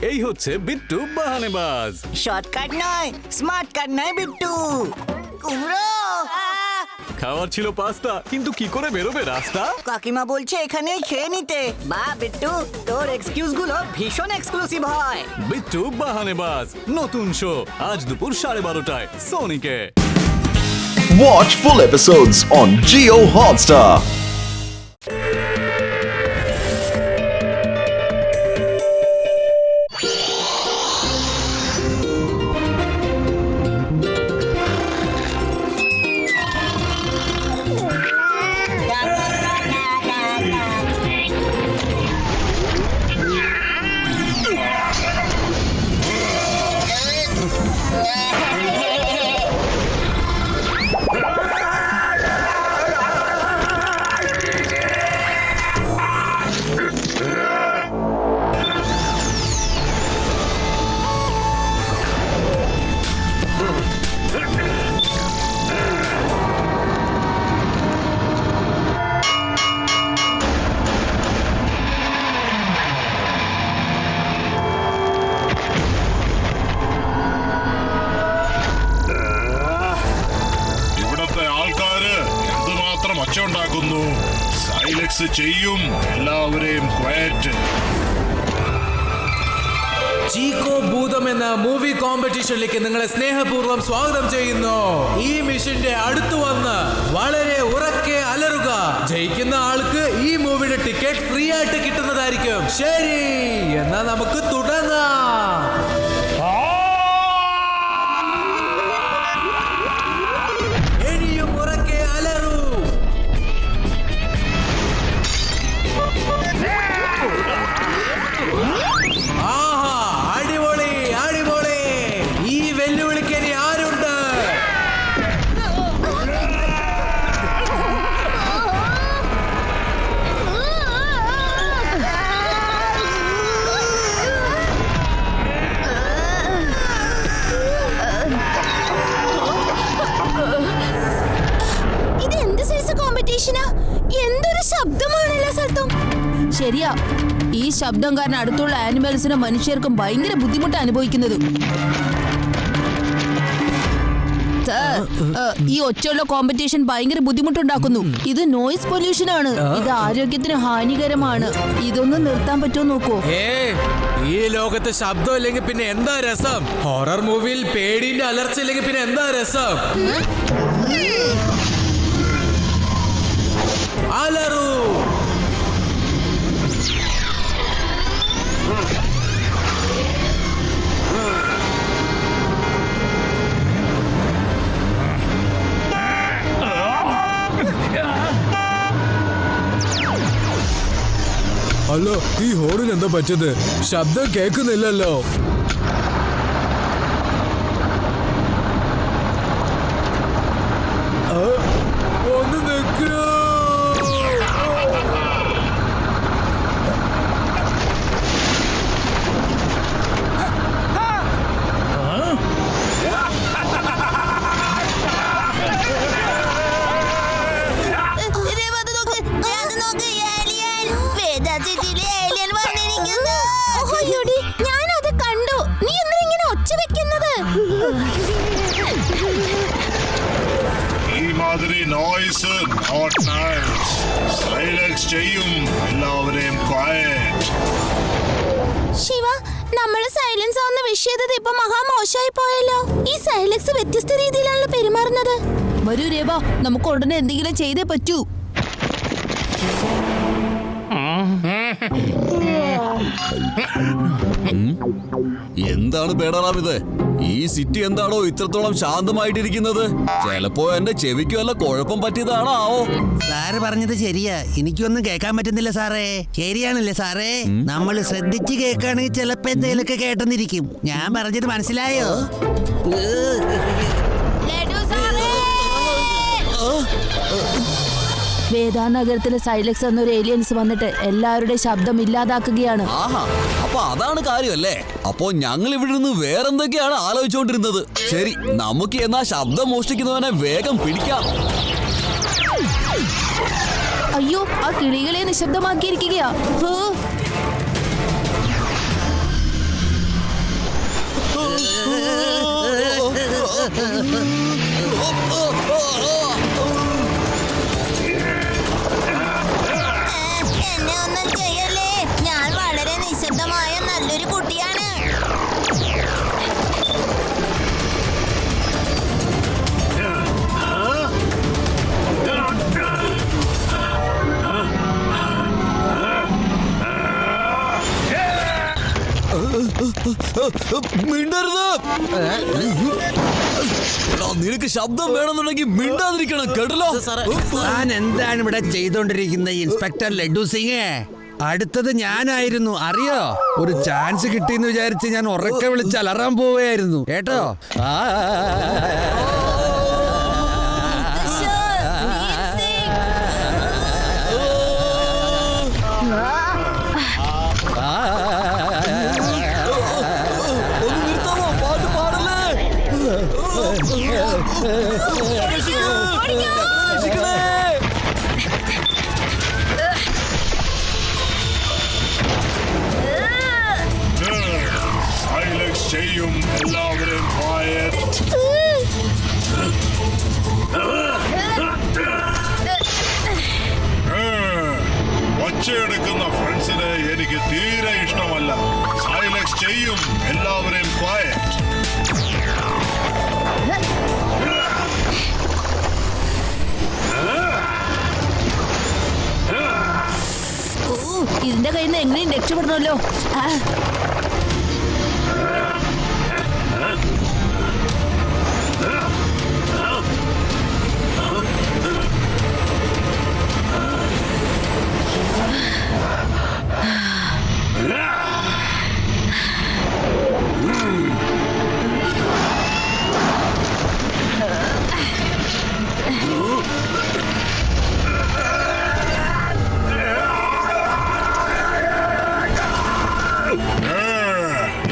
এই হচ্ছে বিট্টু বাহানেবাজ। শর্টকাট নয়, স্মার্ট কাট নয় বিট্টু। কুমড়ো খাওয়ার ছিল পাস্তা, কিন্তু কি করে বেরোবে রাস্তা? কাকিমা বলছে এখানেই খেয়ে নিতে। বাহ বিট্টু, তোর এক্সকিউজ গুলো ভীষণ এক্সক্লুসিভ হয়। বিট্টু বাহানেবাজ নতুন শো আজ দুপুর 12:30টায় সোনিকে। Watch full episodes on Jio Hotstar. Silex ചെയ്യും എല്ലാവരെയും ക്വയറ്റ്. ചീക്കോ ഭൂതം എന്ന മൂവി കോമ്പറ്റീഷനിലേക്ക് നിങ്ങളെ സ്നേഹപൂർവ്വം സ്വാഗതം ചെയ്യുന്നു. ഈ മിഷന്റെ അടുത്തു വന്ന് വളരെ ഉറക്കെ അലറുക. ജയിക്കുന്ന ആൾക്ക് ഈ മൂവിയുടെ ടിക്കറ്റ് ഫ്രീ ആയിട്ട് കിട്ടുന്നതായിരിക്കും. ശരി, എന്നാ നമുക്ക് തുടങ്ങാം. ഇനിയും ഉറക്കെ അലറൂ. എന്തൊരു ശബ്ദമാണ് എല്ലാ സ്ഥലത്തും. ശരിയാ, ഈ ശബ്ദം കാരണം അടുത്തുള്ള ആനിമൽസിനും മനുഷ്യർക്കും ഭയങ്കര ബുദ്ധിമുട്ട് അനുഭവിക്കുന്നത്. ഈ ഒച്ചയുള്ള കോമ്പറ്റീഷൻ ഭയങ്കര ബുദ്ധിമുട്ടുണ്ടാക്കുന്നു. ഇത് നോയിസ് പൊല്യൂഷൻ ആണ്. ഇത് ആരോഗ്യത്തിന് ഹാനികരമാണ്. ഇതൊന്നും നിർത്താൻ പറ്റുമോ നോക്കൂ. ഈ ലോകത്ത് ശബ്ദം ഇല്ലെങ്കിൽ പിന്നെ എന്താ രസം? ഹൊറർ മൂവിയിൽ പേടിന്റെ അലർച്ച ഇല്ലെങ്കിൽ പിന്നെ എന്താ രസം? അലറൂ. അല്ലോ, ഈ ഹോറിന് എന്താ പറ്റത്? ശബ്ദം കേൾക്കുന്നില്ലല്ലോ. ഒന്ന് നിൽക്കൂ. ഞാനത് കണ്ടു. നീ എന്താ ഇങ്ങനെ ഒച്ച വെക്കുന്നത്? ഈ മാതിരി നോയ്സ് നോട്ട് നൈസ്. സൈലക്സ് ചെയ്യും എല്ലാവരെയും ക്വയറ്റ്. ശിവ, നമ്മള് സൈലൻസ് ആവുന്ന വിഷയത ഇപ്പൊ മഹാമോശമായി പോയല്ലോ. ഈ സൈലക്സ് വ്യത്യസ്ത രീതിയിലാണല്ലോ പെരുമാറുന്നത്. വരൂ രേബ, നമുക്ക് ഉടനെ എന്തെങ്കിലും ചെയ്തേ പറ്റൂ. എന്താണ് പേടറാം ഇത്? ഈ സിറ്റി എന്താണോ ഇത്രത്തോളം ശാന്തമായിട്ടിരിക്കുന്നത്? ചിലപ്പോ എന്റെ ചെവിക്ക് വല്ല കുഴപ്പം പറ്റിയതാണോ ആവോ? സാറ് പറഞ്ഞത് ശരിയാ. എനിക്കൊന്നും കേൾക്കാൻ പറ്റുന്നില്ല സാറേ. ശരിയാണല്ലേ സാറേ? നമ്മൾ ശ്രദ്ധിച്ച് കേൾക്കുകയാണെങ്കിൽ ചിലപ്പോ എന്തെങ്കിലുമൊക്കെ കേട്ടെന്നിരിക്കും. ഞാൻ പറഞ്ഞത് മനസ്സിലായോ? വേദാനഗരത്തിലെ സൈലക്സ് എന്നൊരു ഏലിയൻസ് വന്നിട്ട് എല്ലാവരുടെയും ശബ്ദം ഇല്ലാതാക്കുകയാണ്. ആഹാ, അപ്പൊ അതാണ് കാര്യമല്ലേ? അപ്പോ ഞങ്ങൾ ഇവിടെ നിന്ന് വേറെന്തൊക്കെയാണ് ആലോചിച്ചുകൊണ്ടിരുന്നത്. ശരി, നമുക്ക് എന്നാ ശബ്ദം മോഷ്ടിക്കുന്നവനെ വേഗം പിടിക്കാം. അയ്യോ, ആ കിളികളെ നിശബ്ദമാക്കിയിരിക്കുകയാ. എന്നെ ഒന്നും ചെയ്യല്ലേ, ഞാൻ വളരെ നിശബ്ദമായ നല്ലൊരു കുട്ടിയാണ്. മിണ്ടരുത്. എടാ, നിനക്ക് ശബ്ദം വേണമെന്നുണ്ടെങ്കിൽ മിണ്ടാതിരിക്കണം കേട്ടല്ലോ. താൻ എന്താണ് ഇവിടെ ചെയ്തോണ്ടിരിക്കുന്നത് ഇൻസ്പെക്ടർ ലഡ്ഡു സിംഗ്? അടുത്തത് ഞാനായിരുന്നു, അറിയോ? ഒരു ചാൻസ് കിട്ടിയെന്ന് വിചാരിച്ച് ഞാൻ ഉറക്കെ വിളിച്ച് അലറാൻ പോവുകയായിരുന്നു കേട്ടോ. ഒന്ന് നിർത്താമോ? പാട്ട് പാടല്ലേ. രക്ഷിക്കണേ. സൈലക്സ് ചെയ്യും എല്ലാവരെയും ക്വയറ്റ്. ഒച്ചയെടുക്കുന്ന ഫ്രണ്ട്സിനെ എനിക്ക് തീരെ ഇഷ്ടമല്ല. സൈലക്സ് ചെയ്യും എല്ലാവരെയും ക്വയറ്റ്. ഇതിന്റെ കയ്യിൽ നിന്ന് എങ്ങനെയും രക്ഷപ്പെടണമല്ലോ.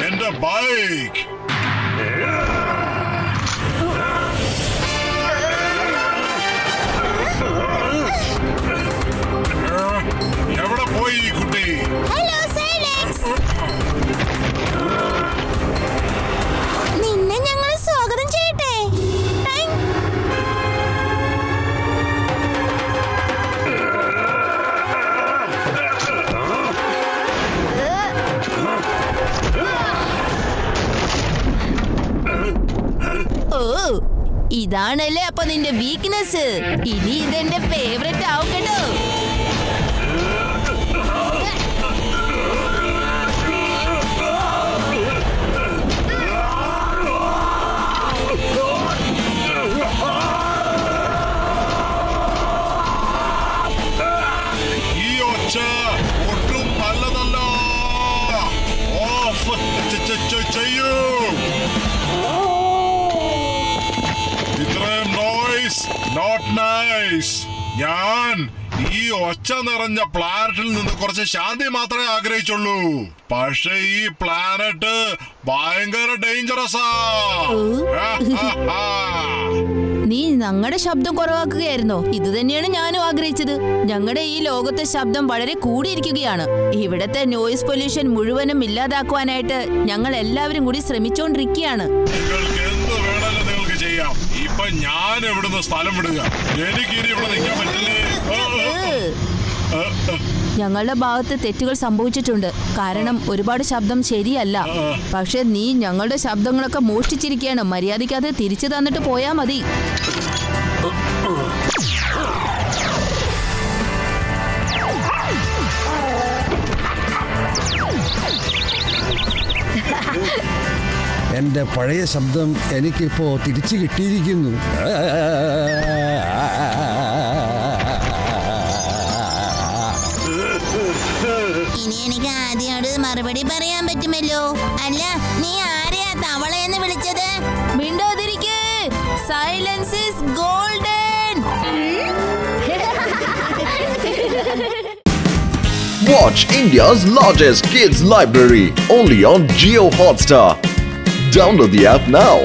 എന്റെ ബൈക്ക്. എവിടെ പോയി ഈ കുട്ടി? ഹലോ സൈലക്സ്, നിന്നെ ഞങ്ങൾ സ്വാഗതം ചെയ്യട്ടെ. ഓ, ഇതാണല്ലേ അപ്പൊ നിന്റെ വീക്ക്നെസ്. ഇനി ഇതെന്റെ ഫേവറേറ്റ് ആവും കേട്ടോ. ഈ ഒച്ച ഒട്ടും നല്ലതല്ല. ഓഫ് ചെയ്യൂ. ഇത്രയും നോയ്സ് നോട്ട് നൈസ്. ഞാൻ ഈ ഒച്ച നിറഞ്ഞ പ്ലാനറ്റിൽ നിന്ന് കുറച്ച് ശാന്തി മാത്രമേ ആഗ്രഹിച്ചുള്ളൂ. പക്ഷെ ഈ പ്ലാനറ്റ് ഭയങ്കര ഡേഞ്ചറസാ. നീ ഞങ്ങളുടെ ശബ്ദം കുറവാക്കുകയായിരുന്നോ? ഇത് തന്നെയാണ് ഞാനും ആഗ്രഹിച്ചത്. ഞങ്ങളുടെ ഈ ലോകത്തെ ശബ്ദം വളരെ കൂടിയിരിക്കുകയാണ്. ഇവിടത്തെ നോയിസ് പൊല്യൂഷൻ മുഴുവനും ഇല്ലാതാക്കുവാനായിട്ട് ഞങ്ങൾ എല്ലാവരും കൂടി ശ്രമിച്ചുകൊണ്ടിരിക്കുകയാണ്. നിങ്ങൾക്ക് എന്ത് വേണമെങ്കിലും നിങ്ങൾക്ക് ചെയ്യാം. ഇപ്പൊ ഞാൻ എവിടുന്ന് സ്ഥലം വിടുക? എനിക്ക് ഇനി ഇവിടെ നിൽക്കാൻ പറ്റില്ലേ? ഞങ്ങളുടെ ഭാഗത്ത് തെറ്റുകൾ സംഭവിച്ചിട്ടുണ്ട്. കാരണം ഒരുപാട് ശബ്ദം ശരിയല്ല. പക്ഷെ നീ ഞങ്ങളുടെ ശബ്ദങ്ങളൊക്കെ മോഷ്ടിച്ചിരിക്കുകയാണ്. മര്യാദയ്ക്ക് അത് തിരിച്ചു തന്നിട്ട് പോയാ മതി. എന്റെ പഴയ ശബ്ദം എനിക്കിപ്പോ തിരിച്ചു കിട്ടിയിരിക്കുന്നു. ഇനി എനിക്ക് ആദ്യോട് മറുപടി പറയാൻ പറ്റുമല്ലോ. അല്ല, നീ ആരെയാ തവളയെന്ന് വിളിച്ചത്? മിണ്ടാതിരിക്ക്. Silence is golden. Watch India's largest kids library only on Jio Hotstar. Download the app now.